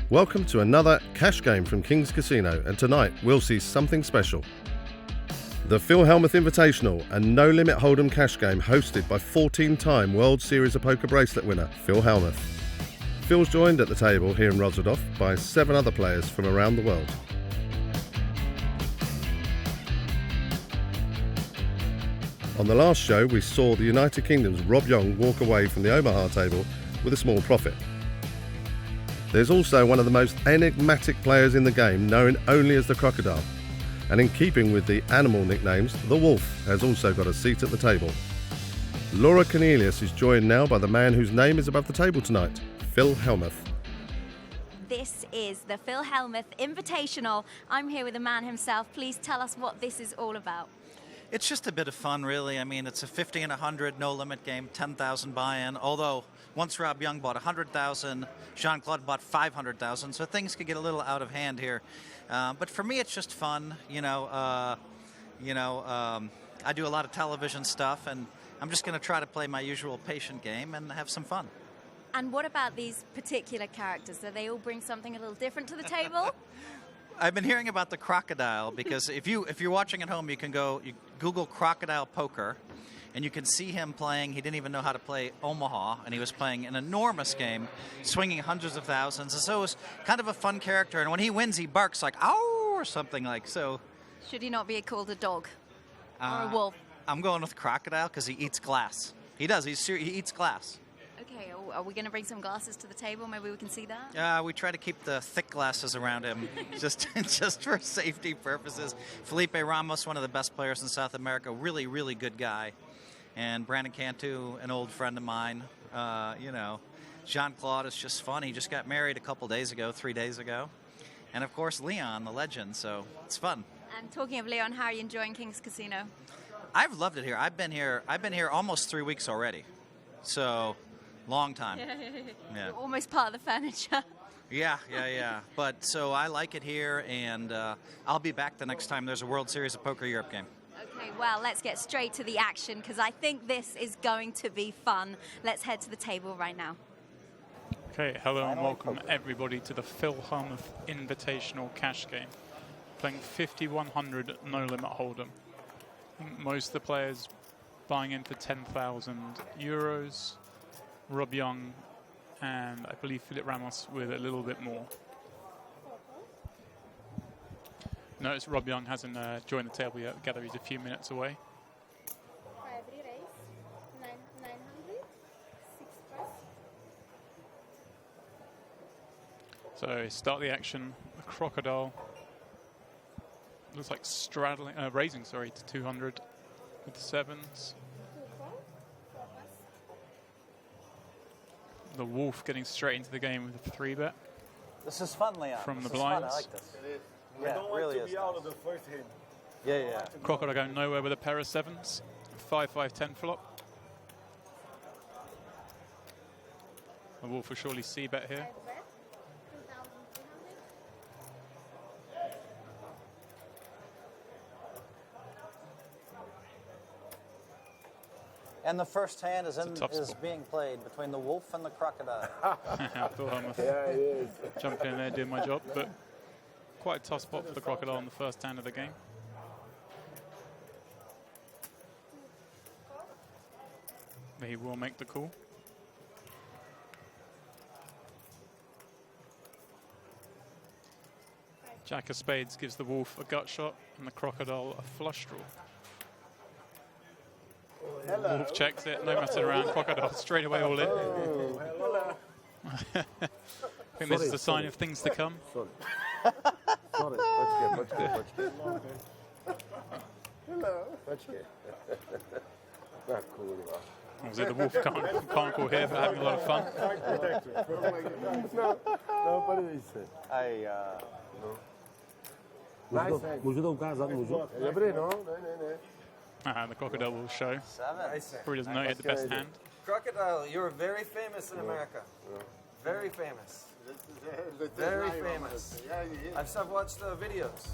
Welcome to another cash game from King's Casino, and tonight we'll see something special. The Phil Hellmuth Invitational, a No Limit Holdem cash game hosted by 14-time World Series of Poker bracelet winner Phil Hellmuth. Phil's joined at the table here in Rozvadov by 7 other players from around the world. On the last show, we saw the United Kingdom's Yong walk away from the Omaha table with a small profit. There's also one of the most enigmatic players in the game, known only as the Crocodile. And in keeping with the animal nicknames, the Wolf has also got a seat at the table. Laura Cornelius is joined now by the man whose name is above the table tonight, Phil Hellmuth. This is the Phil Hellmuth Invitational. I'm here with the man himself. Please tell us what this is all about. It's just a bit of fun, really. I mean, it's a 50 and 100 no-limit game, 10,000 buy-in. Although, once Yong bought 100,000, Jean-Claude bought 500,000, so things could get a little out of hand here. But for me, it's just fun. I do a lot of television stuff, and I'm just going to try to play my usual patient game and have some fun. And what about these particular characters? Do they all bring something a little different to the table? I've been hearing about the Crocodile because if you're watching at home, you Google Crocodile Poker, and you can see him playing. He didn't even know how to play Omaha, and he was playing an enormous game, swinging hundreds of thousands. And so it was kind of a fun character. And when he wins, he barks like "ow" or something like so. Should he not be called a dog or a wolf? I'm going with Crocodile because he eats glass. He does. He eats glass. Okay, are we going to bring some glasses to the table? Maybe we can see that? We try to keep the thick glasses around him just for safety purposes. Felipe Ramos, one of the best players in South America, really, really good guy. And Bryan Cantu, an old friend of mine. Jean-Claude is just fun. He just got married 3 days ago. And, of course, Leon, the legend, so it's fun. And talking of Leon, how are you enjoying King's Casino? I've loved it here. I've been here almost 3 weeks already. So... long time. Yeah. Almost part of the furniture. Yeah. But so I like it here, and I'll be back the next time there's a World Series of Poker Europe game. Okay, well, let's get straight to the action because I think this is going to be fun. Let's head to the table right now. Okay, hello and welcome everybody to the Phil Hellmuth Invitational Cash Game. Playing 5100 No Limit Holdem. I think most of the players buying in for 10,000 euros. Yong and I believe Felipe Ramos with a little bit more. Notice Yong hasn't joined the table yet. Gather he's a few minutes away. So start the action. The Crocodile looks like raising to 200 with the 7s. The Wolf getting straight into the game with a 3-bet. This is fun, Leon. From the blinds. I like this. It is. Yeah, I don't want really to be out of the first hand. Yeah. Crocodile going nowhere with a pair of 7s. 5-5-10 flop. The Wolf will surely c-bet here. And the first hand is being played between the Wolf and the Crocodile. Phil Hellmuth Yeah, it is. jumping in there doing my job, but quite a tough spot for the Crocodile on the first hand of the game. But he will make the call. Jack of Spades gives the Wolf a gut shot and the Crocodile a flush draw. Hello. Wolf checks it, no messing around. Crocodile straight away all in. Hello. I think this is a sign of things to come. Sorry. Počkej. Hello. Počkej. Tak kurva. Obviously the Wolf can't call here, but having a lot of fun. No, podívej se. Můžu to ukázat, můžu? Dobrý, no, ne. And the Crocodile will show. Probably doesn't know he had the best hand. Crocodile, you're very famous in America. Very famous. Very famous. I've watched the videos.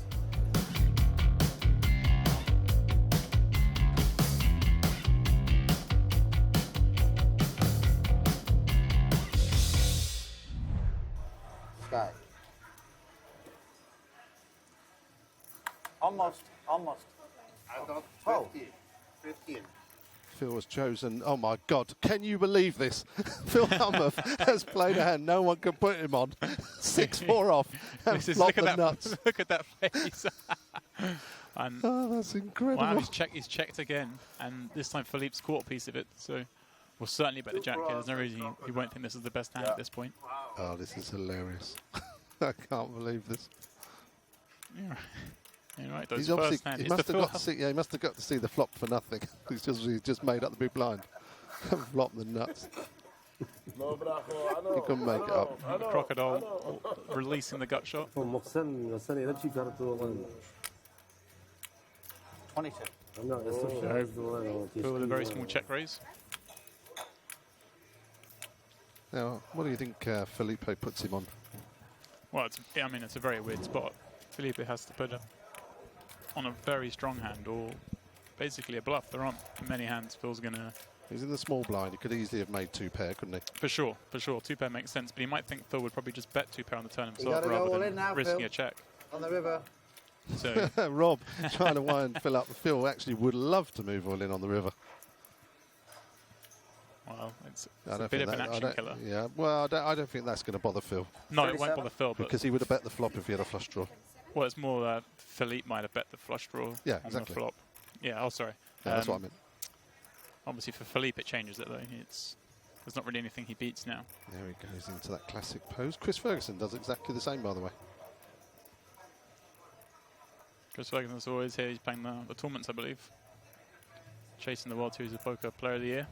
guy. Almost. I got 15. Phil has chosen. Oh my God! Can you believe this? Phil Hellmuth has played a hand no one can put him on. 6-4 off and flop the nuts. Look at that face. And Oh, that's incredible. wow, he's checked again, and this time Felipe's caught a piece of it. So we'll certainly bet the jack here. There's no reason he won't think this is the best hand at this point. Oh, this is hilarious. I can't believe this. Yeah. You're right. Those He's first obviously, hand. he It's must the have Phil got to see. Yeah, he must have got to see the flop for nothing. He's just made up the big blind. Flop the nuts. He couldn't make it up. Crocodile releasing the gut shot. محسن إذا شيء كانت 22. Phil with a very small check raise. Now, what do you think Felipe puts him on? Well, it's a very weird spot. Felipe has to put it on a very strong hand or basically a bluff. There aren't many hands Phil's going to... He's in the small blind. He could easily have made 2 pair, couldn't he? For sure. 2 pair makes sense, but he might think Phil would probably just bet 2 pair on the turn You himself gotta go all rather in than now, risking Phil. a check. On the river. So Rob trying to wind Phil up. Phil actually would love to move all in on the river. well, it's a bit of an action killer. Yeah, well, I don't think that's going to bother Phil. No, it won't bother Phil, but Because he would have bet the flop if he had a flush draw. well, it's more that Felipe might have bet the flush draw Yeah, on exactly. the flop. Yeah, oh, sorry. Yeah, that's what I meant. Obviously, for Felipe, it changes it, though. There's not really anything he beats now. There he goes into that classic pose. Chris Ferguson does exactly the same, by the way. Chris Ferguson's always here. He's playing the tournaments, I believe. Chasing the World Series of Poker Player of the Year.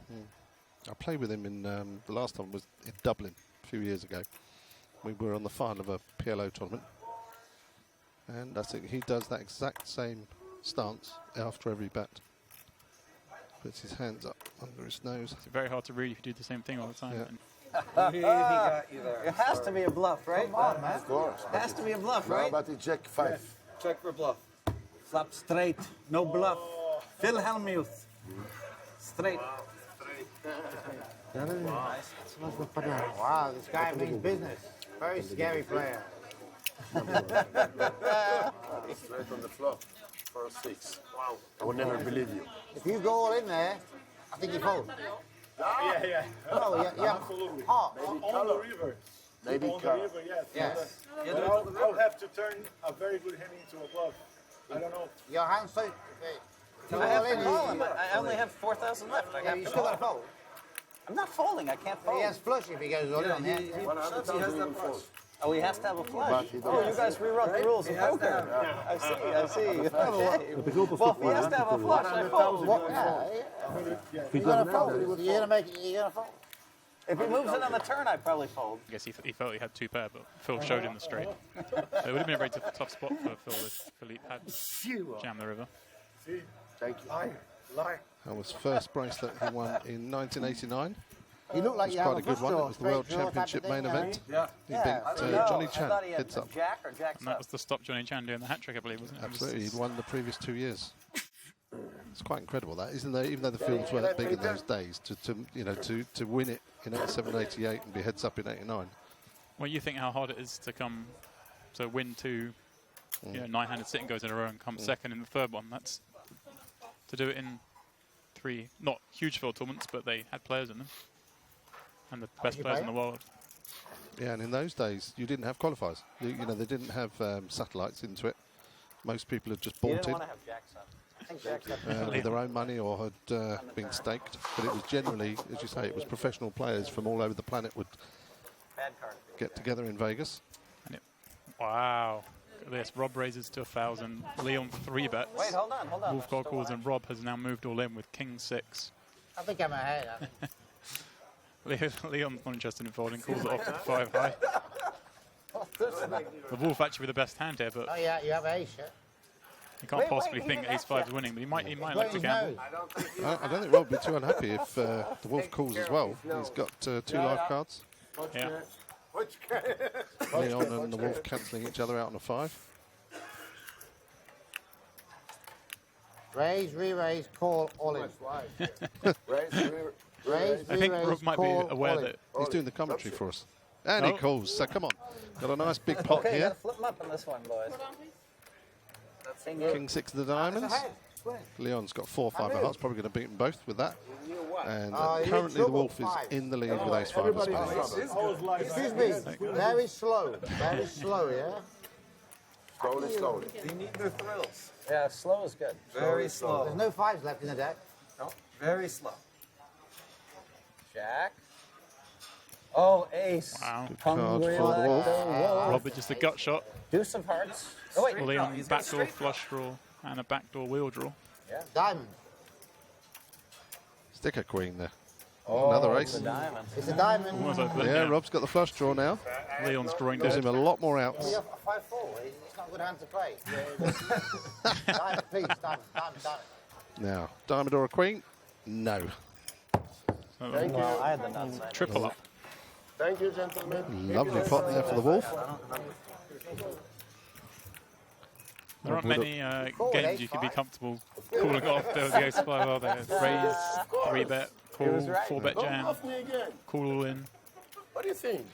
I played with him in the last time was in Dublin a few years ago. We were on the final of a PLO tournament, and that's it. He does that exact same stance after every bet. Puts his hands up under his nose. It's very hard to read if you do the same thing all the time. Yeah. And He got you there. It has to be a bluff, right? Come on, man. Of course. It has to be a bluff, How right? about the Jack 5? Check for bluff. Flop straight, no bluff. Phil Hellmuth. Straight. Wow, this guy means business. Very scary player. Straight on the flop for a 6. Wow. I would never believe you. If you go all in there, I think you fold. Yeah. Oh, yeah. Absolutely. Oh, On the river. Maybe On the car. river, yes. yes. I'll have to turn a very good hand into a bluff. I don't know. Your hand's so... If you go I have all to in, call him. I only have 4,000 left. I yeah, have you to still call got to him. fold. I'm not folding. I can't He fold. has flush if he goes all in on that. He has that flush. Oh, he has to have a But flush. he Oh, you doesn't. guys rewrote the rules of poker. I see. Okay. Well, if he has to have a flush, I fold. You're going to fold. You're going to make it, you're going to fold. If he moves it on the turn, I'd probably fold. I guess he felt he had 2 pair, but Phil showed him the straight. So it would have been a very tough spot for Phil if Felipe had jammed the river. Thank you. That was first bracelet he won in 1989. You look like It you was have quite a a good flush one. It draw, was the World straight draw type of Championship thing, main you know? event. Yeah. He beat Johnny Chan, I thought he had heads up. Jack or Jack's And that up. was to stop Johnny Chan doing the hat trick, I believe, wasn't it? Absolutely, he'd won the previous 2 years. It's quite incredible that, isn't there? Even though the fields weren't big in those days, to win it in 87, 88 and be heads up in 89. Well, you think how hard it is to win 2 9-handed sitting goes in a row and come second in the third one. That's to do it in 3 not huge field tournaments, but they had players in them and the best players in the world. Yeah, and in those days you didn't have qualifiers. You know, they didn't have satellites into it. Most people had just He bought didn't in want to have Jack's up. I think Jack's up. with their own money or had been staked. But it was generally, as you say, it was professional players from all over the planet would Bad card. get together in Vegas. And wow. Look at this. Rob raises to 1,000. Leon 3 bets. Wait, hold on. Wolf God calls, and Rob has now moved all in with King 6. I think I'm ahead. Leon's not interested in folding, calls it off to the 5 high. The Wolf actually with the best hand here, but Oh, yeah, you have ace, yeah? you can't possibly think Ace-5 is winning, but he might like to gamble. I don't think Rob would be too unhappy if the Wolf calls as well. He's got 2 live cards. Yeah. Leon and the Wolf cancelling each other out on a 5. Raise, re-raise, call, all in. Raise, I think re-raise, Rob might be call, aware all in. that He's doing the commentary for us. And he calls. So come on. Got a nice big pot Okay, you here. gotta flip them up on this one, boys. King 6 of the diamonds. Leon's got 4 5 of hearts. Probably going to beat them both with that. And currently the Wolf is in the lead with ace 5 of spades. Excuse me. Very slow. Very slow, yeah? Slowly. You need the thrills. Yeah, slow is good. Very slow. There's no 5s left in the deck. No, very slow. Jack. Oh, ace. Wow. Hungry for the like Wolf. the wolf. Rob with just a gut shot. Deuce of hearts. Oh, wait. Leon he's got backdoor straight draw. flush draw and a backdoor wheel draw. Yeah. Diamond. Sticker queen there. Oh, Another it's ace. a diamond. It's a diamond. Almost like that, Yeah, Rob's got the flush draw now. Leon's drawing Gives dead. him a lot more outs. Yeah, 5-4. It's not a good hand to play. Diamond, please. Diamond. Now, diamond or a queen? No. Thank you. Well, I had the nuts. Triple up. Thank you, gentlemen. Lovely pot there for the Wolf. There aren't many games you can be comfortable calling off. There was the ace 5 are there. Raise, 3-bet, call, 4-bet jam, Off me again. call all in. What do you think?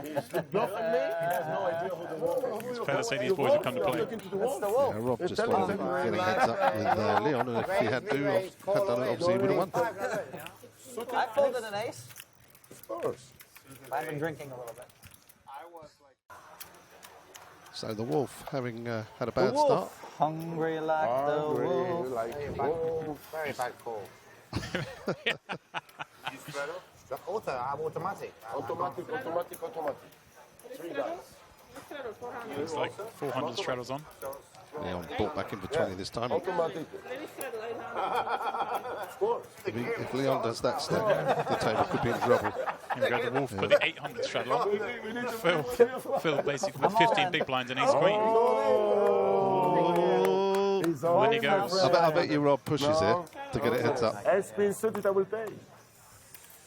He's bluffing me. He has no idea who the wolf is. Fair to say these boys have come to play. Looking to the wolf. Yeah, Rob just wanted him getting heads up with Leon, and if he had done it, obviously he would have won. I folded an ace. Of course. I've been drinking a little bit. So the Wolf, having had a bad start. Hungry like the wolf. Like the wolf. Very bad call. Auto, I'm automatic. Automatic. 3 guys. It's like 400 straddles on. Leon bought back in for 20 this time. Automatic. Of course. If Leon does that step, the table could be in trouble. Here we go, the Wolf got the 800 straddle on. Phil basically with 15 big blinds and ace queen. When he goes. I bet you Rob pushes here to get it heads up. Ace queen suited, I will pay.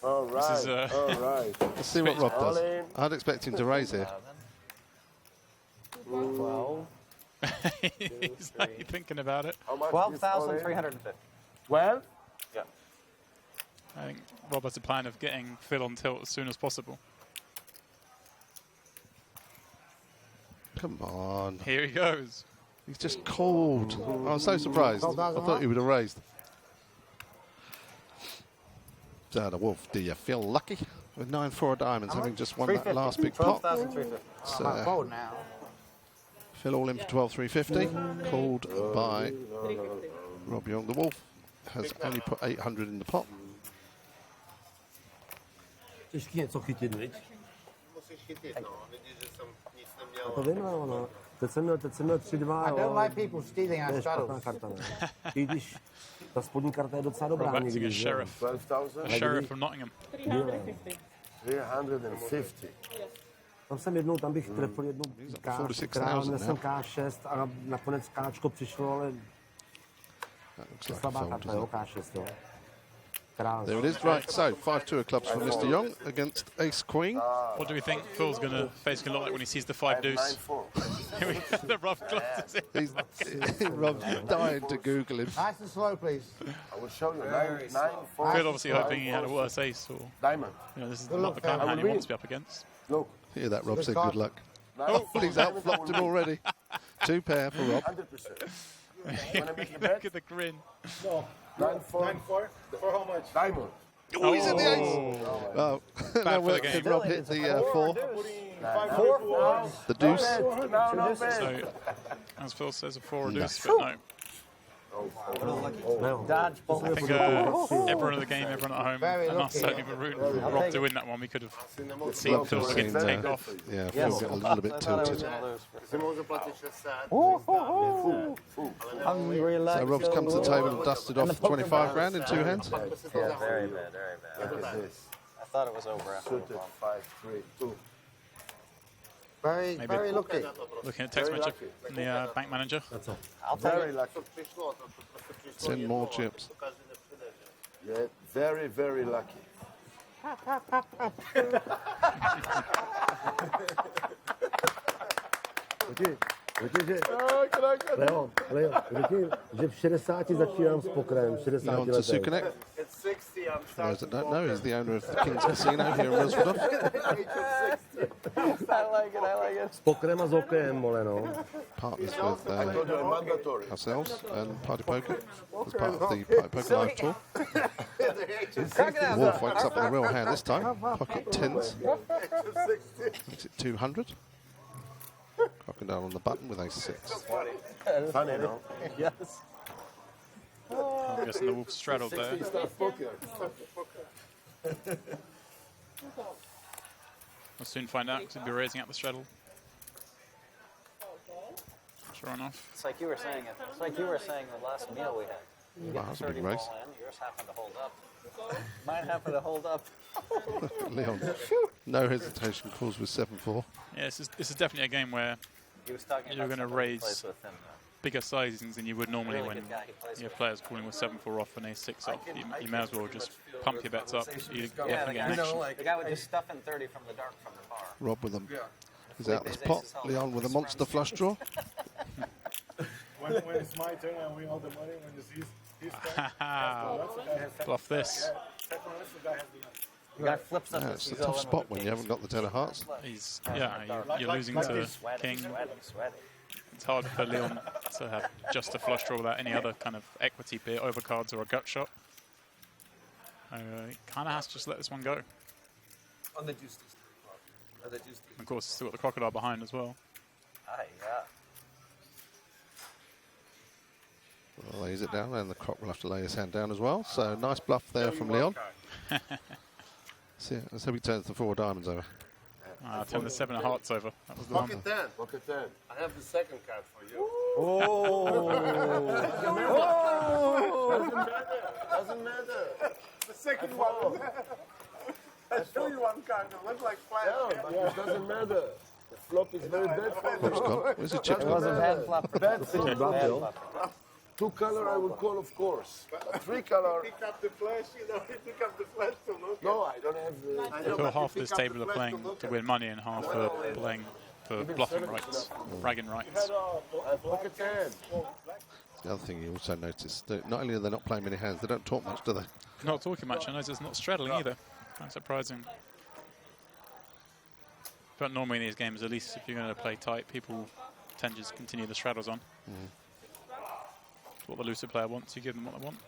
All right. This is, All right. Let's see what Rob does. I'd expect him to raise here. 12. He's like thinking about it. How much is 12,350. 12? Yeah. I think Rob has a plan of getting Phil on tilt as soon as possible. Come on. Here he goes. He's just called. I was so surprised. I thought he would have raised. So the Wolf, do you feel lucky? With 9-4 diamonds, having just won that last big pot. 12,350. I'm bold now. Phil all in for 12,350. Called by Rob Young. The Wolf has only put 800 in the pot. Těžký něco chytit, viď? Musíš chytit, no. Vidíš, že jsem nic neměl. A to vím, no. Teď jsem měl 3-2, I don't like people stealing To our je špatná straddles. karta, ne? I když ta spodní karta je docela dobrá Rob acting někdy, as že? sheriff. 12,000? A sheriff from Nottingham. 350. Tam jsem jednou, tam bych trefil jednou K, 46,000 měl jsem now. K6 a nakonec Kčko přišlo, ale That looks like a slabá fold, karta, doesn't jo, it? K6, jo. Král. There it is. Right, so 5-2 of clubs from Mr. Young against Ace Queen. What do we think Phil's face going to look like when he sees the 5 deuce? 9-4. Here we go, the rough closes it. Rob's dying to Google him. Nice and slow, please. I will show you. 9-4. Phil obviously hoping he had a worse ace, or Diamond. you know, this is not the kind of hand he wants to be up against. Look. Hear that, Rob said good luck. 9-4. He's outflopped him already. 2 pair for Rob. 100%. Wanna make a bet? Look at the grin. No. 9-4. 9-4? For how much? Diamond. Oh, he's in the ace. Oh, Bad no for the work. game. Did Rob hit the 4? The deuce. No, So, as Phil says, a 4 No. deuce, but no. No. Dodge both. I think everyone in the game, everyone at home, Very and us lucky. certainly were rooting for Rob to win that one. We could have seen Love to Phil have begin seen, to take off. Yeah, Phil get a little bit tilted. Hungry like So Rob's come to the table and dusted off 25 grand in 2 hands. Yeah, very bad, very bad. Look at this. I thought it was over after Suited 5-3-2. Very, Maybe. very lucky. Looking at text matchup in the bank manager. I'll take Very it. lucky. 10 more chips. Yeah, very, very lucky. Víte, že v 60 začínám s pokrem, v 60 On to letech. Tsoukernik. For those that don't know, he's the owner of the King's Casino here in Rozvadov. I like it. S pokrem a s okem, vole, no. Partners with Mandatory. ourselves and Party Poker as part of the Party Poker Live Tour. Wolf wakes up with a real hand this time. Pocket tens. Makes it 200. Crocodile on the button with a 6. Funny, no? Yes. I'm guessing the wolf straddled there. We'll soon find out because he'll be raising up the straddle. Sure enough. It's like you were saying. It's like you were saying the last meal we had. Wow, that's a big race. Yours happened to hold up. Mine happened to hold up. Leon, no hesitation, calls with 7-4. Yeah, this is definitely a game where He was talking you're about going to somebody he plays raise with him, bigger sizings than you would normally Really when good guy he plays you have with. players calling with 7-4 off and a 6 off. You may as well just pump your bets up. You Yeah, get the an guy, action. the guy with just stuff in 30 from the dark from the bar. Rob with them. He's out this pot. Leon with a monster flush draw. When it's my turn, I win all the money. When it's his turn, Bluff this. The guy flips up Yeah, his it's a tough spot when you haven't got the 10 of hearts. You're losing to king. Sweaty. It's hard for Leon to have just a flush draw without any other kind of equity, be it overcards or a gut shot. He kind of has to just let this one go. On the juice. Of course, still got the crocodile behind as well. Yeah. Well, lays it down, and the croc will have to lay his hand down as well. So nice bluff there from Leon. Let's hope he turns the 4 diamonds over. Turn the 7 of hearts over. That was the one. Pocket 10. Pocket 10. I have the second card for you. Doesn't matter. The second one. I show you one card. It looks like flash. Yeah, but it doesn't matter. The flop is very bad for me. Who's gone? Where's the chip It gone? was a bad flop for Bad thing, Bad Bill. flop. 2 color I would call, of course. But 3 color. Pick up the flash, you pick up the flash to look. No, I don't have the. They fill half this table are playing to win money and half are playing for bluffing rights, bragging rights. Pocket 10. The other thing you also notice, that not only are they not playing many hands, they don't talk much, do they? Not talking much, I know it's not straddling either. Kind of surprising. But normally in these games, at least if you're going to play tight, people tend to just continue the straddles on. It's what the looser player wants, you give them what they want.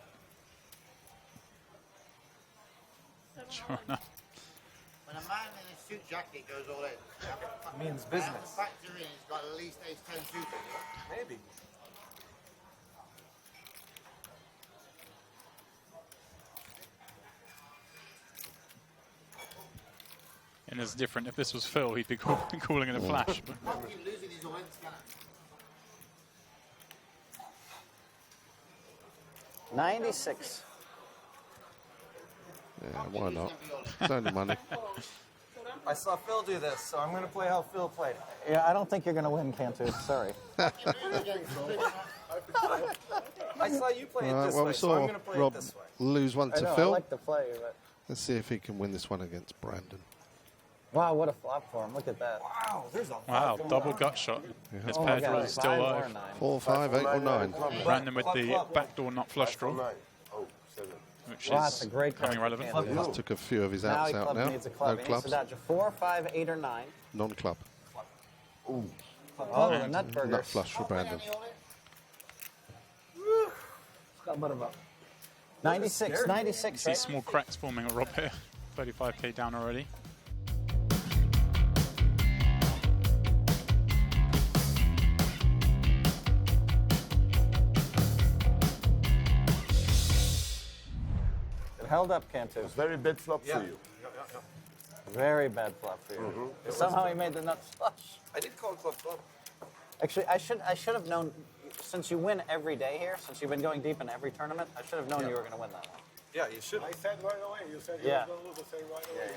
Sure enough. When a man in a suit jacket goes all in, Means business. factor in he's got at least ace 10 suited. Maybe. And it's different. If this was Phil, he'd be calling in a flash. But Not keep losing these wins, can I? 96. Yeah, why not? It's only money. I saw Phil do this, so I'm going to play how Phil played. Yeah, I don't think you're going to win, Cantu. Sorry. I saw you play it All right, this well, way, we so I'm saw going to play Rob it this way. lose one I to know, I Phil. like the play, but... Let's see if he can win this one against Brandon. Wow, what a flop for him. Look at that. Wow, there's a wow, double gut shot. His pair draw is still alive. 4, 5, 8 or 9. Brandon with the backdoor nut flush draw, which Wow, that's a is great card. becoming relevant. Cantu. Just took a few of his Now outs he out now. needs a club. No He needs to clubs. dodge a 4, 5, 8, or 9. Non-club. Oh, the nut burger. Nut flush for Brandon. 96, 96, See right? small cracks forming a Rob here. 35k down already. It held up, Cantu. It's very bad flop for you. Very bad flop for you. Somehow he made the nut flush. I did call club flop. Actually, I should have known, since you win every day here, since you've been going deep in every tournament, I should have known you were going to win that one. Yeah, you should. I said right away. You said you Yeah. were going to lose. I said right away.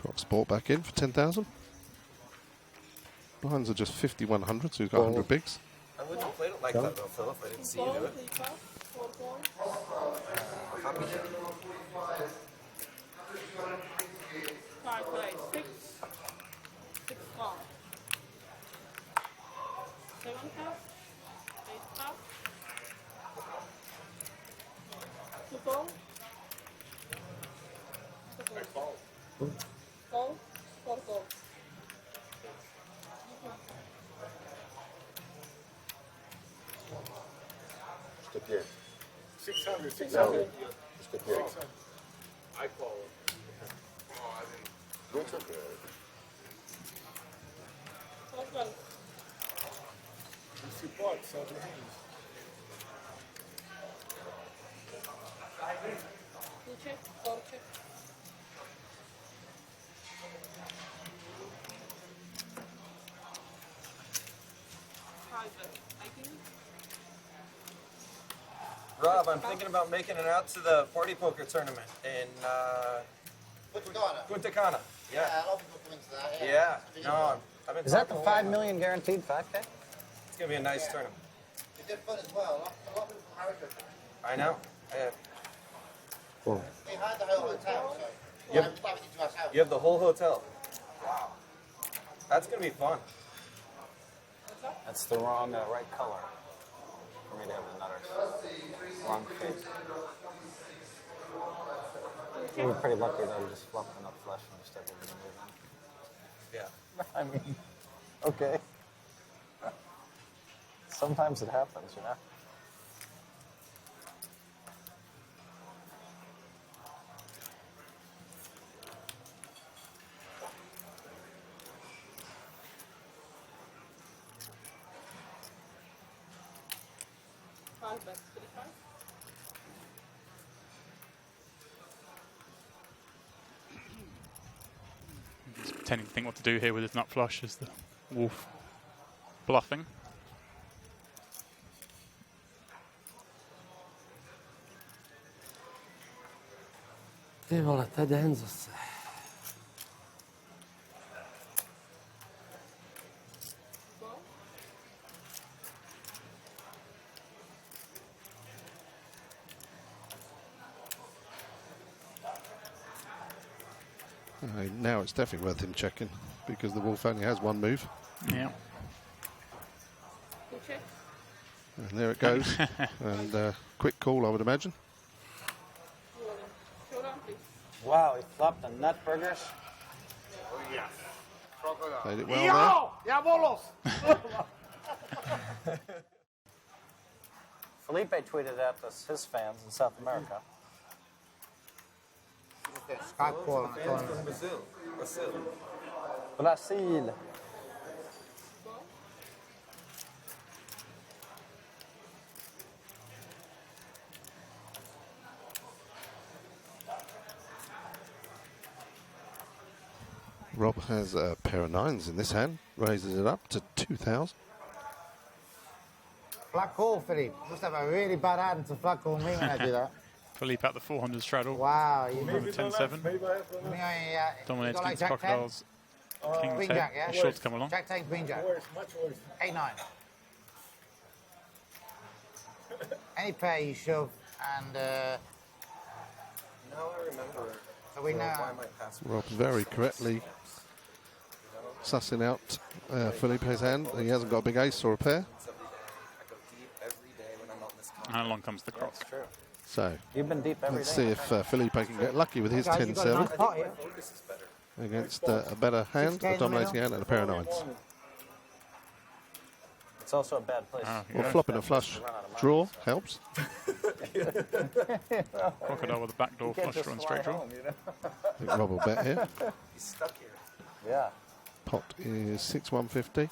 Croc Sport back in for 10,000. Blinds are just 5,100, so he's got 100 bigs. I wouldn't have played it like that though, Phil, if I didn't see you do it. Happy there. 5, 6, 6 call. 7 cup, 8 cup, 2 call, Gold, 4 gold. Jeszcze 5. 600, 600. Jeszcze 5. I call it. No, it's okay. Gold, gold. You support, so the hands. You check, gold check. Private, I think. Rob, I'm thinking about making it out to the party poker tournament in Punta Cana. Yeah, a lot of people come into that. Yeah. No, I've been Is that the talking 5 million guaranteed 5K? It's gonna be a nice tournament. It's good fun as well. A lot of people from America. I know. We had the whole hotel, so Yep. I'm invited to our house. You have the whole hotel. Wow. That's gonna be fun. That's the wrong right color for me to have the nutters. Wrong face. We were pretty lucky though, we just flopped enough flush and just started to move on. Yeah. I mean, okay. Sometimes it happens, you know? Five bets, 35. Just pretending to think what to do here with his nut flush as the wolf bluffing. Ty vole, to je den zase. Now it's definitely worth him checking because the wolf only has one move. Yeah. You check. And there it goes. And quick call, I would imagine. Showdown, please. Wow, he flopped the nut burgers. Oh, yes. Crocodile. Played it well Ya bolos! Felipe tweeted at us, his fans in South America. Skype call on the tournament. Brazil. Brazil. Rob has a pair of nines in this hand, raises it up to 2,000. Flat call, Felipe. Must have a really bad hand to flat call me when I do that. Felipe at the 400 straddle. Wow. You Over 10-7. Dominates against Crocodile's King Queen 10. Jack, yeah? Sure to come along. Jack 10, Queen Jack. Worse, much worse. 8-9. Any pair you shove and Now I remember. so we know. Why my password. Rob's very correctly sussing out Felipe's hand. He hasn't got a big ace or a pair. I go deep every day when I'm not in this And along comes the croc. That's true. So You've been deep every let's day. see if Felipe can get lucky with his Guys, you've got a 10-7 nice pot here. Focus is better. against a better hand, 6K a in the dominating middle. hand and a pair of nines. It's also a bad place. Ah, Well, yeah. flopping a flush draw helps. Crocodile with a backdoor flush draw and straight draw. I think Rob will bet here. He's stuck here. Yeah. Pot is 6,150.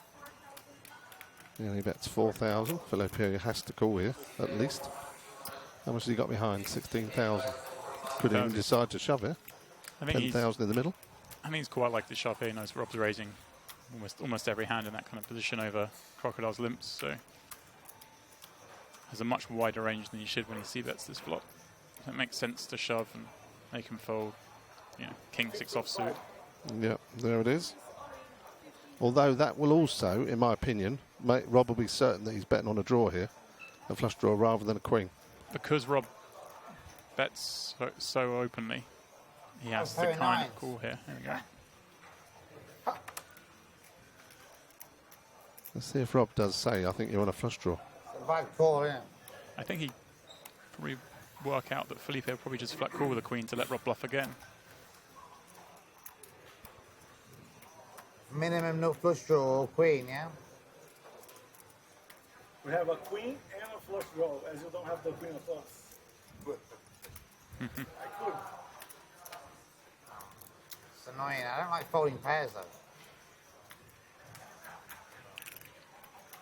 And he bets 4,000. Felipe has to call here, at least. How much has he got behind? 16,000. Could even decide to shove here. I think 10,000 in the middle. I think he's quite like the shove here. He knows Rob's raising almost every hand in that kind of position over Crocodile's limps, so has a much wider range than you should when he c-bets this flop. So it makes sense to shove and make him fold, you know, King 6 offsuit. Yep, there it is. Although that will also, in my opinion, make Rob will be certain that he's betting on a draw here, a flush draw rather than a queen. Because Rob bets so openly, he has to very kind nice. of call here. There we go. Let's see if Rob does say, I think you're on a flush draw. It's a bad call, yeah. I think he probably work out that Felipe will probably just flat call with a queen to let Rob bluff again. Minimum no flush draw or queen, yeah? We have a queen and a flush draw, as you don't have the queen of clubs. I could. It's annoying. I don't like folding pairs, though.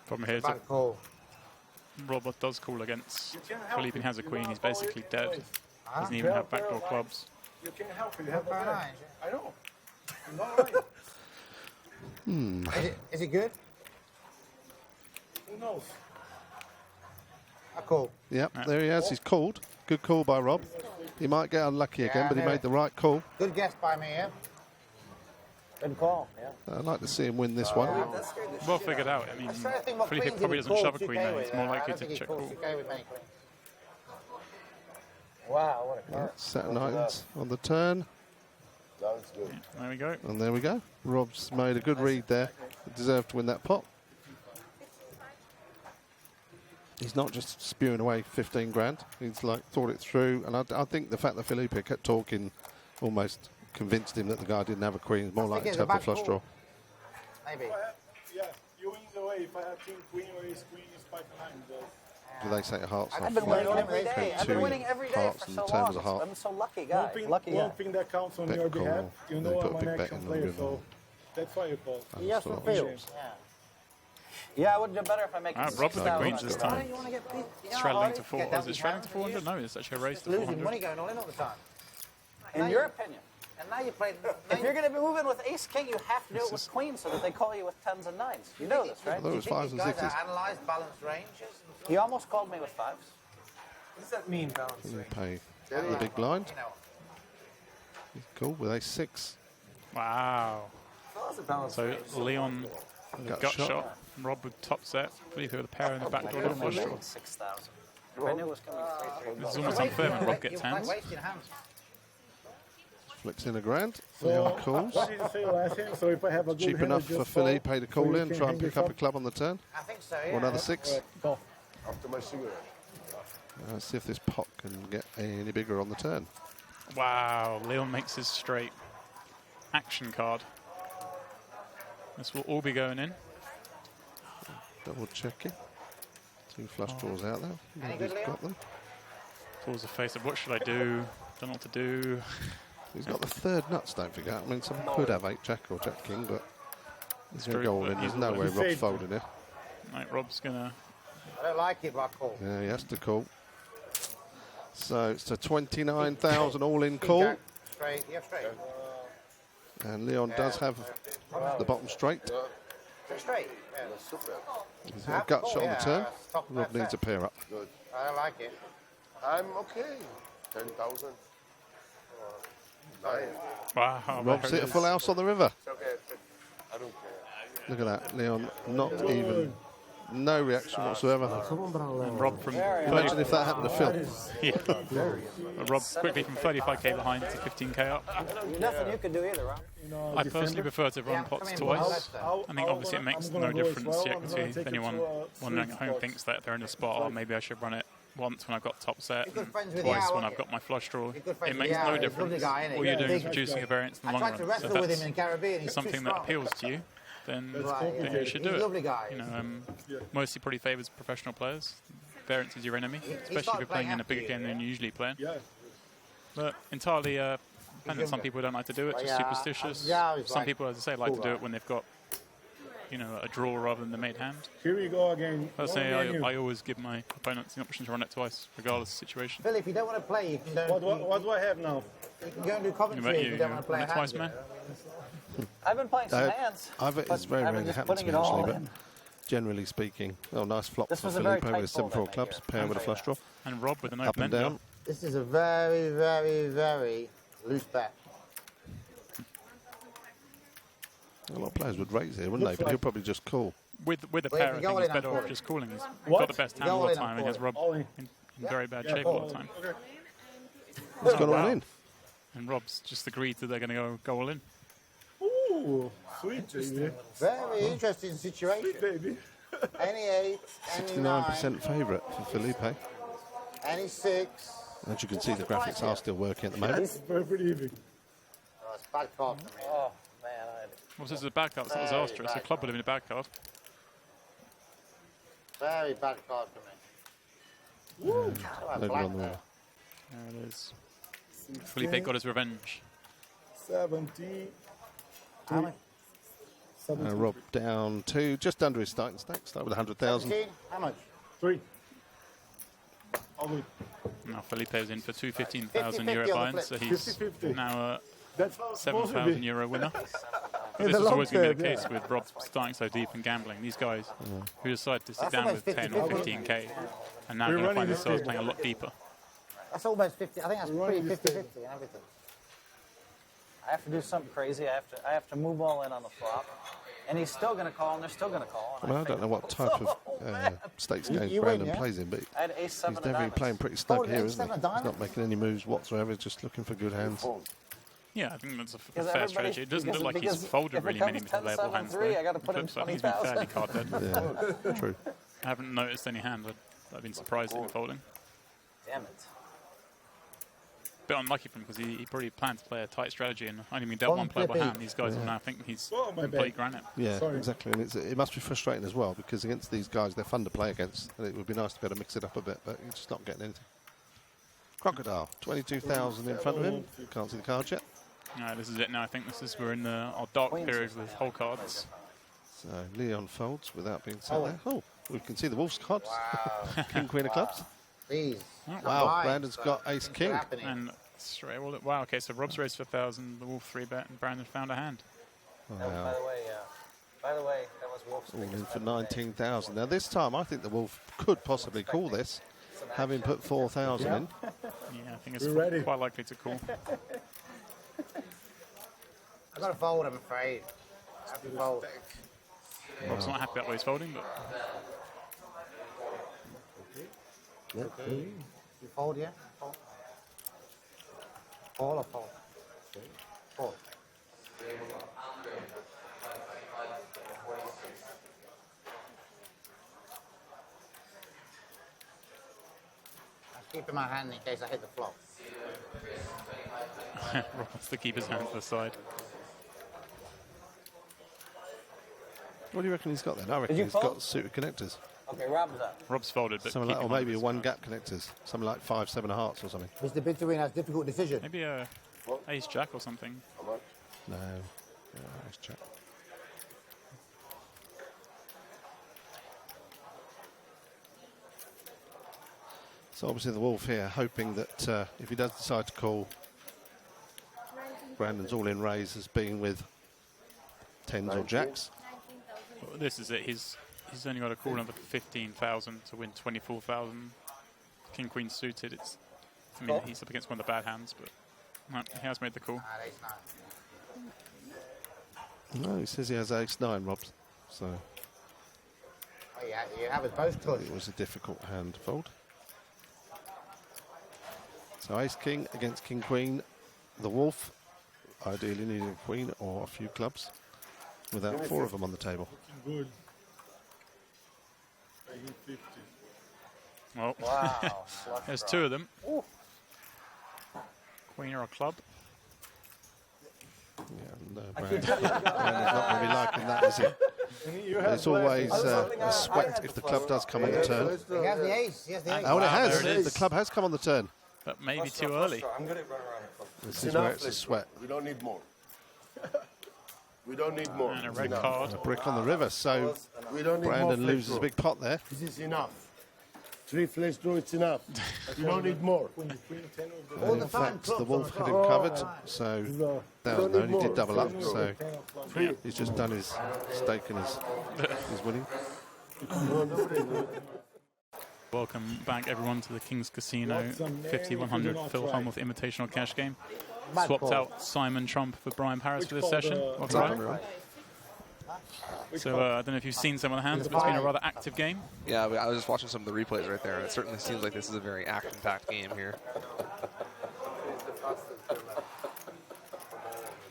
From here, Bad call. Robert does call against You can't help Felipe it. has a You queen. know He's how basically it dead. is. Doesn't even have backdoor clubs. You can't help it. You have Very a nice. I know. You're not right. Is it good? Who knows? A call. Yep, there he is. He's called. Good call by Rob. He might get unlucky again, but he made the right call. Good guess by me, yeah? Good call, yeah. I'd like to see him win this one. Well figured out. I mean, Felipe probably doesn't shove a queen there. He's more likely to check call. Wow, what a card. Set nines on the turn. That's good. There we go. And there we go. Rob's made a good read there. He deserved to win that pot. He's not just spewing away 15 grand. He's like thought it through. And I think the fact that Felipe kept talking almost convinced him that the guy didn't have a queen. He's more likely to have the flush draw. Maybe. Yeah, you win the way. If I have king queen or ace queen, it's 5-9. Do they say hearts? I've been winning every day. Okay, I've been two winning every day hearts for and so the turn long. was a heart. I'm so lucky guy. One thing that counts on Bet your call. behalf, you They know put a I'm big an bet action in the player, river. so that's why you call. Yes, for Fields. Yeah, I would do better if I make it Rob with the 6,000. queens this time. Straddling to 400. Is it straddling to 400? No, it's actually a raise to Losing 400. money going all in all the time. In your opinion, And now you play. if you're going to be moving with ace king, you have to do it with queens so that they call you with tens and nines. You know this, right? I thought it was fives and guys sixes. analyze balanced ranges. He almost called me with fives. What does that mean, balance You range? pay the big blind. You know, He's cool with ace six. Wow. Well, that's a balance So range. Leon with a Gut gut shot. shot. Rob with top set. Felipe with a pair in the back door and a flush draw. 6,000. I knew it was coming straight It's through. almost unfair when Rob gets you're hands. wasting hands. Flicks in a grand. So, Leon calls. what did you say last time? So if I have a good Cheap hand, I enough for just fold, Felipe to so call you in, can try and hang pick up a yourself? club on the turn. I think so, Or yeah. another six. Go. After my cigarette. Let's see if this pot can get any bigger on the turn. Wow. Leon makes his straight action card. This will all be going in. Double checking. Two flush draws out there. Any good, Nobody's Leon? got them. Pulls a face of what should I do? Don't know what to do. He's got the third nuts, don't forget. I mean, someone could have 8 jack or jack king, but he's going true, to go all but in. There's he's no all way in. Rob's folding here. Right, Rob's gonna. I don't like it, but I call. Yeah, he has to call. So it's a 29,000 all-in call. Straight, yeah, straight. And Leon does have the bottom straight. Straight. Yeah. Super. He's got a gut shot on the turn. Top Rob left needs a pair up. Good. I don't like it. I'm okay. 10,000. 9. Wow. Rob's there hit it a is. full house on the river. It's okay. I don't care. Look at that. Leon, not even, no reaction whatsoever. And Rob from Imagine if that happened to Phil. Yeah. Rob quickly from 35k behind to 15k up. Nothing you can do either, Rob. I personally prefer to run pots twice. I think obviously it makes no difference to equity. If anyone wondering at home thinks that they're in a spot, or maybe I should run it once when I've got top set, and twice when I've got my flush draw. It makes no difference. All you're doing is reducing your variance in the long I tried to run. So wrestle with him if in the Caribbean. He's that's too something that strong. appeals to you, then you should He's do a lovely it. guy. You know, mostly probably favours professional players. Variance is your enemy, especially if started you're playing in a playing bigger game than you usually play. Yeah. But entirely dependent. Some people don't like to do it, just yeah, superstitious. yeah, it's Some like people, as I say, like to do it when they've got, you know, a draw rather than the made hand. Here we go again. Personally, One again, I always give my opponents the option to run it twice, regardless of the situation. Phil, if you don't want to play, you can go, What do I have now? you can go and do What commentary about if you? you don't want to play Run a it twice, hand. man? I've been playing some hands. It's very I've been rarely just happens to putting me, it all actually, but in. generally speaking, nice flop This for was a very Felipe tight with fold 7-4 I made clubs, here. pair with a flush draw. And Rob with an Up open and end. down. This is a very, very, very loose bet. A lot of players would raise here, wouldn't they? But he'll probably just call. With a Well, pair, if I you go think all he's in better on off four. just calling. He's What? got the best hand Go all all the in on time, and has four. Rob All in. in very bad Yeah, shape all the time. Okay. He's gone wow. all in. And Rob's just agreed that they're going to go all in. Ooh, sweet baby. Very interesting situation. Sweet baby. Any 8, any 9, 69% favourite for Felipe. any 6. As you can see, the graphics are still working at the moment. It's pretty even. Oh, it's a bad card for me. Oh, man. Well, this is a bad card. It's not disastrous. A club would have been a bad card. Very bad card for me. Woo! Over on the wall. There it is. Felipe got his revenge. 70. How much? Rob down to just under his starting stack. Start with 100,000. How much? 3. I'll do it. Now Felipe is in for two 15,000 euro buy-ins, so he's 50-50. now That's a how it's supposed to 7,000 be. euro winner. In This the is always long going to be the term, case with Rob starting so deep and gambling. These guys who decide to sit That's down almost with 10 or 15k are now We're going to running find this themselves table. playing a lot deeper. That's almost 50. I think that's We're pretty running this 50-50 table. and everything. I have to do something crazy. I have to move all in on the flop. And he's still going to call, and they're still going to call. Well, I don't know what type of stakes games you Brandon win, yeah? plays in, but I had ace he's 7 of definitely diamonds. playing pretty snug Oh, here, ace isn't he? seven of He's diamonds? not making any moves whatsoever, just looking for good hands. Yeah, I think that's a Because fair everybody- strategy. It doesn't look like because he's folded if it really comes many 10, playable 7, hands. 3, though. I gotta put in Clips, I think he's been 20,000. fairly card dead. Yeah, true. I haven't noticed any hand that I've been surprised in folding. Damn it. Bit unlucky for him because he probably planned to play a tight strategy and only been dealt one playable hand. These guys will now think he's Oh, my complete bad. granite. Yeah, Sorry. exactly. And it must be frustrating as well, because against these guys, they're fun to play against. And it would be nice to be able to mix it up a bit, but you're just not getting anything. Crocodile, 22,000 in front of him. Can't see the cards yet. No, this is it now. I think we're in our dark period with whole cards. So Leon folds without being sat there. Oh, we can see the Wolves cards. King, Queen of clubs. Please. Wow, Brandon's got Ace King. And straight, well, wow, okay, so Rob's raised for 1,000, the Wolf 3-bet, and Brandon found a hand. Oh, By wow. the way, that was Wolf's All in biggest for bet of the day. 19,000. Now this time, I think the Wolf could possibly call this, having put 4,000 in. Yeah, I think it's We're ready. quite likely to call. I've got to fold, I'm afraid. I have to fold. Rob's not happy that way he's folding, but You fold, yeah? Fold. Fold or fold? Fold. I'm keeping my hand in case I hit the flop. Rob wants to keep his hand to the side. What do you reckon he's got then? I reckon you he's fold? got suited connectors. Okay, Rob's up. Rob's folded, but Something like, or keeping maybe his one hand. gap connectors. Something like 5, 7 of hearts or something. Mr. Bitouin has difficult decision. Maybe a ace jack or something. No. Nice check. So obviously the Wolf here hoping that if he does decide to call, Brandon's all-in raise as being with 10s or jacks. Well, this is it. He's only got to call another 15,000 to win 24,000. King Queen suited. I mean, he's up against one of the bad hands, but no, he has made the call. Ah, that's nice. No, he says he has ace-9, Rob. So Oh, yeah, you have us both touch. it was a difficult hand to fold. So ace-king against king-queen. The Wolf ideally needing a queen or a few clubs without 4 of them on the table. Good. I hit 50. Well, Wow. there's 2 of them. Queen or a club. Yeah, no, Brandon's not going to be liking that, is he? It's always a sweat if the club does come on the turn. He has the ace. He has the ace. Oh, and it Wow, has. there it is. The club has come on the turn. But maybe too early. I'm good at running around the club. This is where it's a sweat. We don't need more. We don't need more. And a It's red enough. card. A brick on the river. So We don't need more Brandon flash loses draw. a big pot there. This is enough. 3 flash draw, it's enough. You don't need more. And in fact, the Wolf had him covered. So that was no, he did double up. So he's just done his stake and his winning. Welcome back, everyone, to the King's Casino 5100 Phil Hellmuth Invitational Cash Game. Swapped out Simon Trump for Brian Paris for this session. What's up, everyone? So I don't know if you've seen some of the hands, but it's been a rather active game. Yeah, I was just watching some of the replays right there, and it certainly seems like this is a very action-packed game here.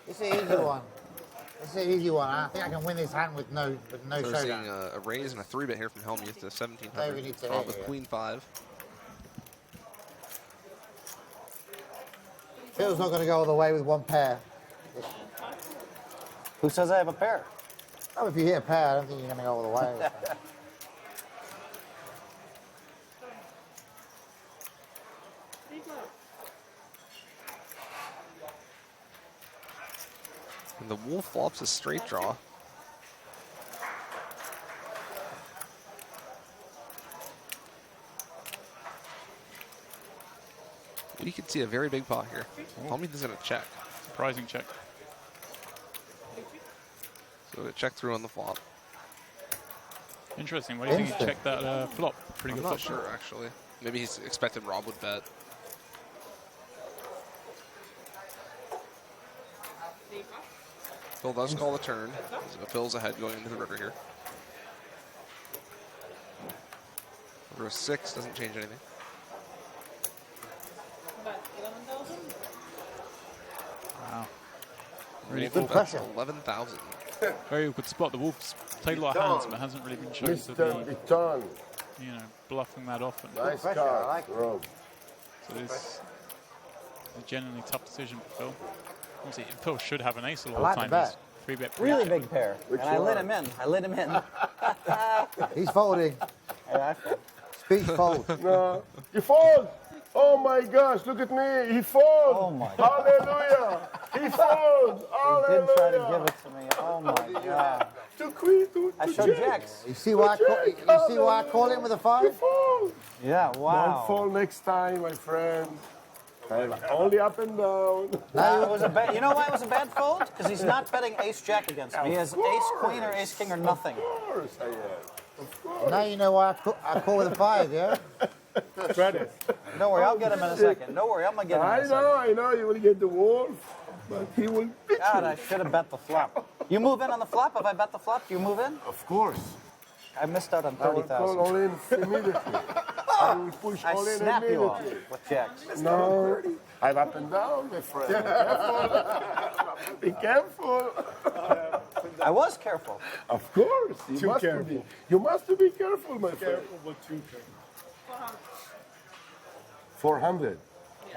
It's an easy one. It's an easy one. I think I can win this hand with no So we're seeing showdown. a raise and a 3-bet here from Hellmuth to There we 1,700. need to Off hit with here. Queen 5. Phil's not going to go all the way with one pair. Who says I have a pair? Oh, if you hit a pair, I don't think you're going to go all the way. And the wolf flops a straight draw. We can see a very big pot here. Tell me this is going to check. Surprising check. So it checked through on the flop. Interesting. Why do you think he checked that flop? Pretty good I'm not flop. sure, actually. Maybe he's expected Rob would bet. Phil does call the turn. So Phil's ahead going into the river here. Over a 6 doesn't change anything. Wow. Really Wolf cool. bets 11,000. Very good spot. The Wolf's played a lot of hands, but hasn't really been shown to be, Bitouin. you know, bluffing that often. Nice card, Rob. So this is a genuinely tough decision for Phil. Obviously, Phil should have an ace a lot of times. Free bet. Really big pair. Which and I let one? him in. I let him in. He's folding. Yeah, I fold. Speech fold. No. He fold. Oh my gosh, look at me. He fold. Oh my Hallelujah. He fold. He did try to give Hallelujah. it to me. Oh my God. Two queen, two I showed jacks. You see why I call him with a 5? Fold. Yeah, wow. Don't fall next time, my friend. Only up and down. It was a bad, you know why it was a bad fold? Because he's not betting ace-jack against me. He has ace-queen or ace-king or nothing. Of course I am. Of course. Now you know why I call with a 5, yeah? Credit. Don't worry, I'll get him in a second. Don't worry, I'm going to get him in a second. I know, you will get the wolf, but he will beat God, you. I should have bet the flop. You move in on the flop? If I bet the flop, do you move in? Of course. I missed out on I will call 30,000. all in immediately. I will push I all in snap you off immediately. with jacks. No, I'm up and down, my friend. Be careful. I was careful. Of course. You must be. You must be careful, my friend. Careful, but too careful. 400.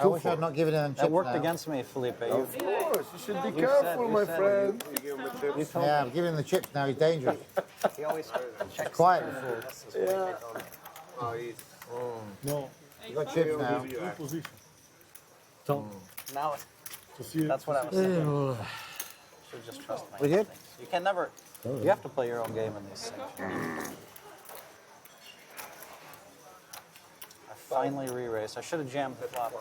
I wish I'd not given him chips That worked now. against me, Felipe. Of course. You should be You careful, said- my you said- friend. You told Yeah, me. I'm giving him the chips now. He's dangerous. He always checks. Quiet. Yeah. No. You got chips now. Good position. Now, To see that's what I was thinking. Should just trust my We good? instincts. You can never. You have to play your own game in these things. I finally re-raced. I should have jammed the flop.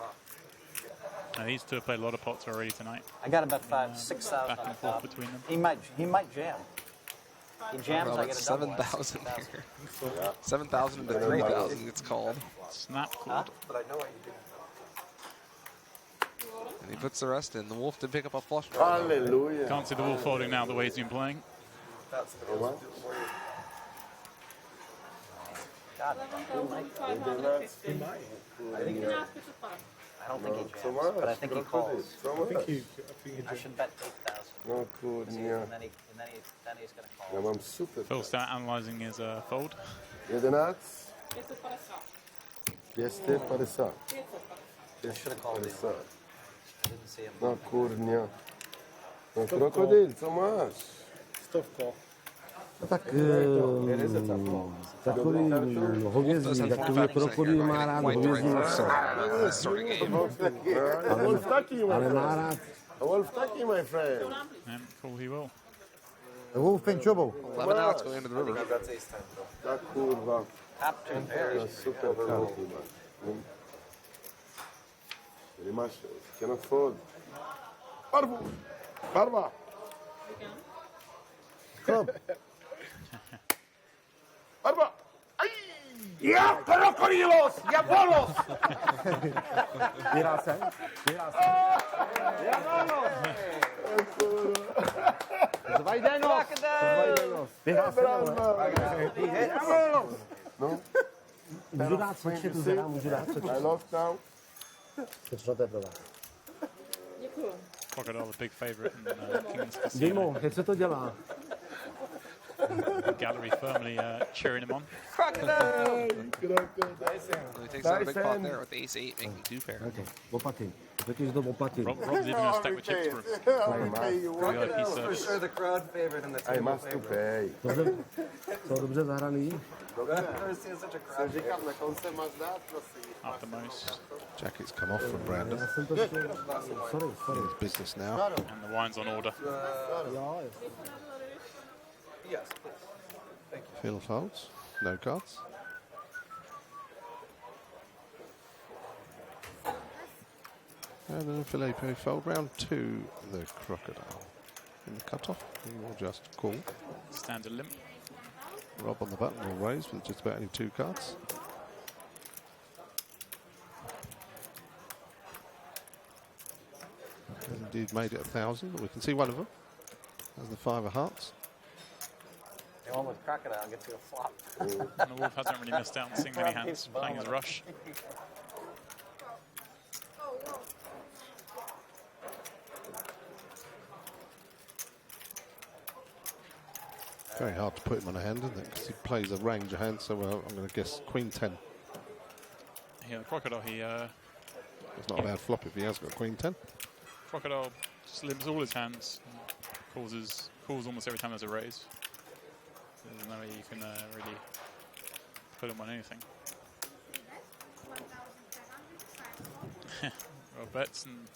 Now, these two have played a lot of pots already tonight. I got about 6,000 Back on the and forth flop. between them. He might jam. He jams, Well, I get it's a double. 7,000 here. 7,000 into 3,000 it's called. Snap called. But I know what you do. And he puts the rest in. The wolf did pick up a flush draw. Hallelujah. Can't see the wolf folding now the way he's been playing. That's the what? Do it for you. God, 11,550. I You can ask it to pass. I don't think he so jams, much. but I think he calls. So I think much. he I should bet 8,000. No good, yeah. And then he's going to Ja call. mam super. Phil's start analysing his fold. 11, 550. 250. I should have called him. 50. I didn't see him. No kurnia. No krokodyl, co masz? Stuff call. No tak takový hovězí, takový krokodýl má rád hovězí maso. Wolf taki, my Ale má friend. rád. Wolf taki, my friend. And call he will. The wolf in trouble. 11 outs going into the river. That's ace 10, though. Tak kurwa. Top two pairs. Super karty masz. Nie masz, cannot fold. Barwa! Barwa! Club. Barwa! Aj! Ja, krokodilos! Ja bolos! Vyhrál jsem? Ja bolos! Zvajdenos! Vyhrál jsem, ale. No, Můžu dát sečet tu zera, můžu dát sečet. I lost now. Co to je pro vás? Děkuju. Crocodile, a big favourite in King's Dejmo, Casino. jak se to dělá? Gallery firmly cheering him on. So he takes out a big pot there with ace 8, making 2 pair. Okay, opaky. Jakieś dobrą paty. Rob's even going to stack with chips for him. Crocodile's for sure the crowd favorite and the I table must to favorite. pay. Dobrze? Co, dobrze zahrali? I've never seen such a crowd favorite. After most. Jacket's come off from Brandon. Sorry. His business now. And the wine's on order. Yes, please. Thank you. Phil folds. No cards. And then Felipe fold round 2, the Crocodile. In the cutoff, he will just call. Standard limp. Rob on the button will raise with just about any 2 cards. Has indeed made it 1,000, but we can see one of them. That's the 5 of hearts. The one with Crocodile gets you a flop. And the Wolf hasn't really missed out on seeing many hands playing his rush. Very hard to put him on a hand, isn't it? Because he plays a range of hands, so I'm going to guess Queen 10. Yeah, the Crocodile, It's not a bad flop if he has got Queen 10. Crocodile just limps all his hands, calls almost every time there's a raise. There's no way you can really put him on anything. Well, bets and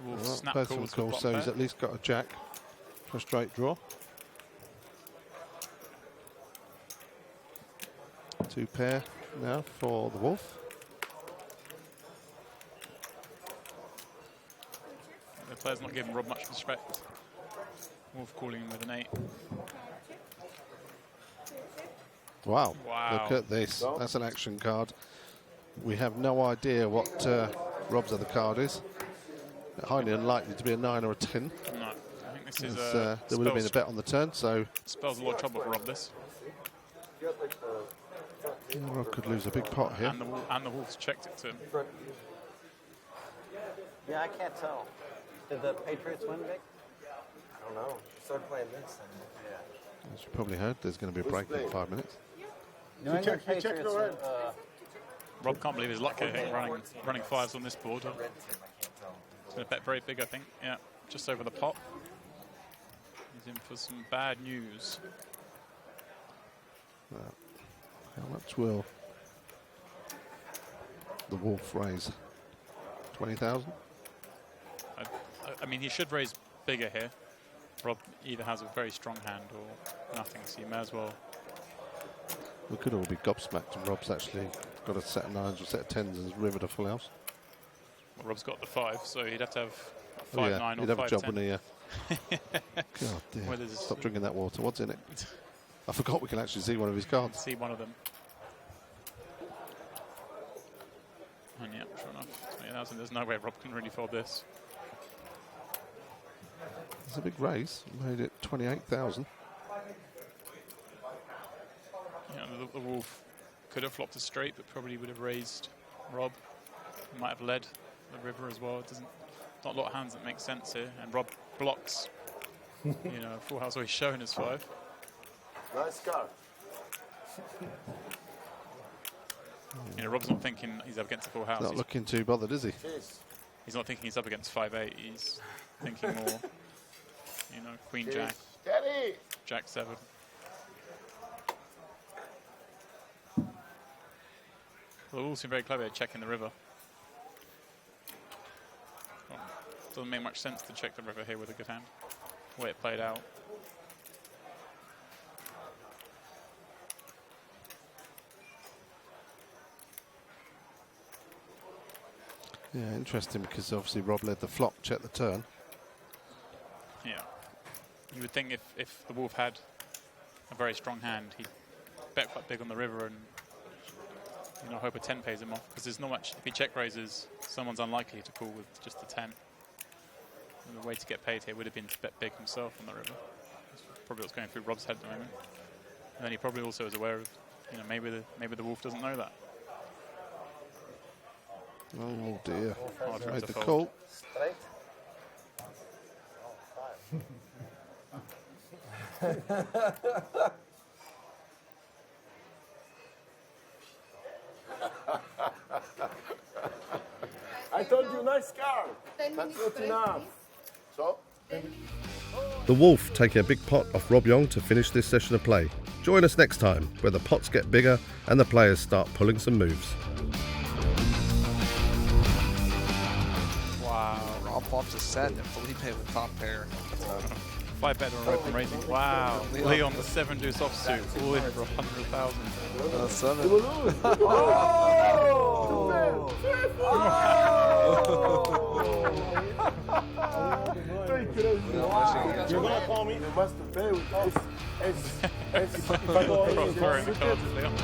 Wolf snap personal calls. call, so he's at least got a jack for a straight draw. 2 pair now for the Wolf. The player's not giving Rob much respect. Wolf calling him with an 8. Wow. Wow. Look at this. That's an action card. We have no idea what Rob's other card is. Highly unlikely to be a 9 or a 10. No, I think this is there would have been a bet on the turn, so spells a lot of trouble for Rob. This. Rob could lose a big pot here. And the Wolves checked it to him. Yeah, I can't tell. Did the Patriots win big? I don't know. Start playing this. As you probably heard, there's going to be a break in 5 minutes. New England Patriots. Rob can't believe his luck here, running 5s on this board. He's going to bet very big, I think. Yeah, just over the pot. He's in for some bad news. How much will the Wolf raise? 20,000? I mean, he should raise bigger here. Rob either has a very strong hand or nothing, so you may as well. We could all be gobsmacked, and Rob's actually got a set of 9s or a set of 10s and rivered a full house. Well, Rob's got the 5, so he'd have to have 5-9 Oh, yeah. or He'd have a 5-10. job, wouldn't he? Yeah. God dear. Stop drinking that water. What's in it? I forgot we can actually see one of his cards. See one of them. And yeah, sure enough, 20,000. There's no way Rob can really fold this. It's a big raise. Made it 28,000. Yeah, the Wolf could have flopped a straight, but probably would have raised Rob. He might have led the river as well. It doesn't. Not a lot of hands that make sense here, and Rob blocks. You know, a full house always showing as 5. Nice card. You know, Rob's not thinking he's up against a full house. Not looking too bothered, is he? He's not thinking he's up against 5-8. He's thinking more, you know, Queen Jack, Steady. Jack 7. Well, all seem very clever at checking the river. Well, doesn't make much sense to check the river here with a good hand. The way it played out. Yeah, interesting, because obviously Rob led the flop, checked the turn. Yeah. You would think if the Wolf had a very strong hand, he'd bet quite big on the river and, you know, hope a 10 pays him off. Because there's not much, if he check raises, someone's unlikely to call with just a 10. And the way to get paid here would have been to bet big himself on the river. That's probably what's going through Rob's head at the moment. And then he probably also is aware of, you know, maybe the Wolf doesn't know that. Oh dear. Hard for him Made to the fold. call. Straight. I told you nice last card. That's not enough. So? The Wolf taking a big pot off Rob Yong to finish this session of play. Join us next time, where the pots get bigger and the players start pulling some moves. Wow. Rob flops a set and Felipe with top pair. 5 bet on open raising. Wow. Leon the 7 deuce offsuit, all in for 100,000. 7. You're gonna call me? You must pay with us. Crossfire in the cards, Leon.